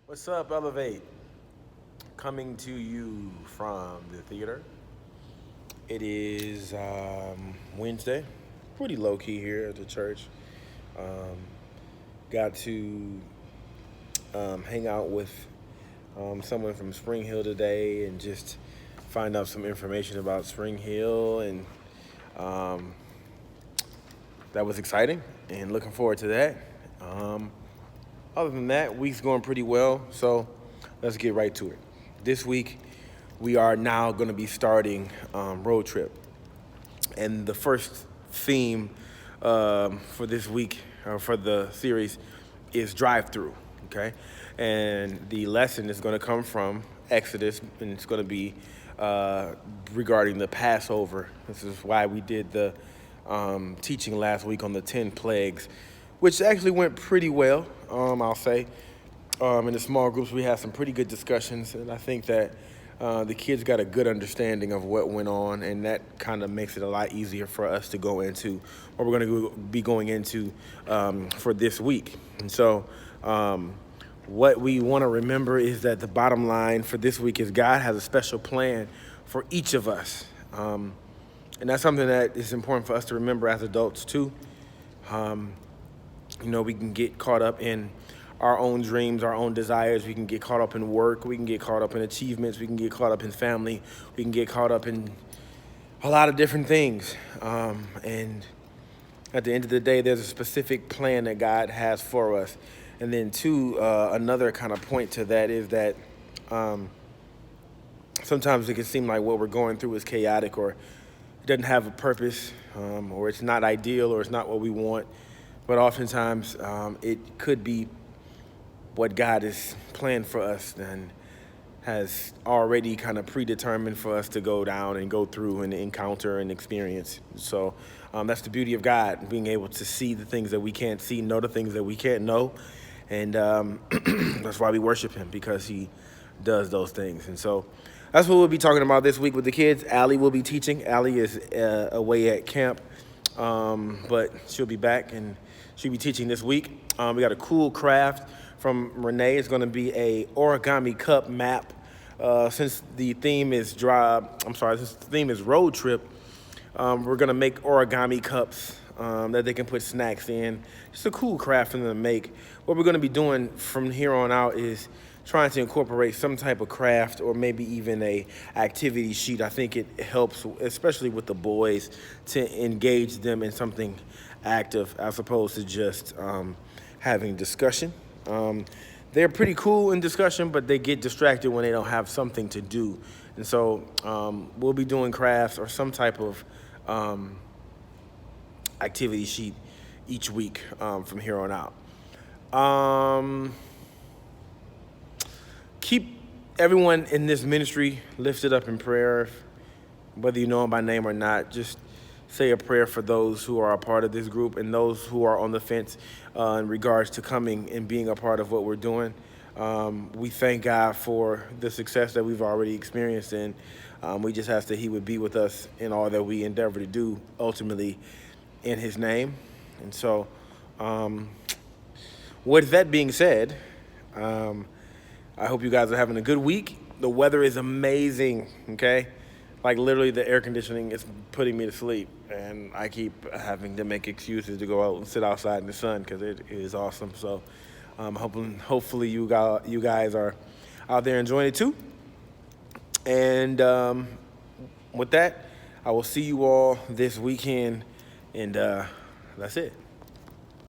What's up, Elevate? Coming to you from the theater. It is Wednesday. Pretty low key here at the church. Um, got to hang out with someone from Spring Hill today and just find out some information about Spring Hill, and um, that was exciting and looking forward to that. Um, Other than that, week's going pretty well, so let's get right to it. This week, we are now going to be starting road trip, and the first theme for this week, or for the series, is drive-through. Okay, and the lesson is going to come from Exodus, and it's going to be regarding the Passover. This is why we did the teaching last week on the 10 plagues, which actually went pretty well, I'll say. In the small groups, we had some pretty good discussions, and I think that the kids got a good understanding of what went on, and that kind of makes it a lot easier for us to go into what we're going to be going into for this week. And so what we want to remember is that the bottom line for this week is God has a special plan for each of us. And that's something that is important for us to remember as adults, too. We can get caught up in our own dreams, our own desires. We can get caught up in work. We can get caught up in achievements. We can get caught up in family. We can get caught up in a lot of different things. And at the end of the day, there's a specific plan that God has for us. And then, two, another kind of point to that is that sometimes it can seem like what we're going through is chaotic, or it doesn't have a purpose, or it's not ideal, or it's not what we want. But oftentimes, it could be what God has planned for us and has already kind of predetermined for us to go down and go through and encounter and experience. So that's the beauty of God, being able to see the things that we can't see, know the things that we can't know. And that's why we worship him, because he does those things. And so that's what we'll be talking about this week with the kids. Allie will be teaching. Allie is away at camp, but she'll be back, and she'll be teaching this week. We got a cool craft from Renee. It's going to be a origami cup map. Since the theme is road trip, we're going to make origami cups that they can put snacks in. Just a cool craft for them to make. What we're going to be doing from here on out is trying to incorporate some type of craft, or maybe even a activity sheet. I think it helps, especially with the boys, to engage them in something active as opposed to just having discussion. They're pretty cool in discussion, but they get distracted when they don't have something to do. And so we'll be doing crafts or some type of activity sheet each week from here on out. Keep everyone in this ministry lifted up in prayer, whether you know them by name or not. Just say a prayer for those who are a part of this group and those who are on the fence in regards to coming and being a part of what we're doing. We thank God for the success that we've already experienced, and we just ask that he would be with us in all that we endeavor to do, ultimately in his name. And so with that being said, I hope you guys are having a good week. The weather is amazing, okay? Like, literally, the air conditioning is putting me to sleep, and I keep having to make excuses to go out and sit outside in the sun because it is awesome. So hopefully you guys are out there enjoying it too. And with that, I will see you all this weekend, and that's it.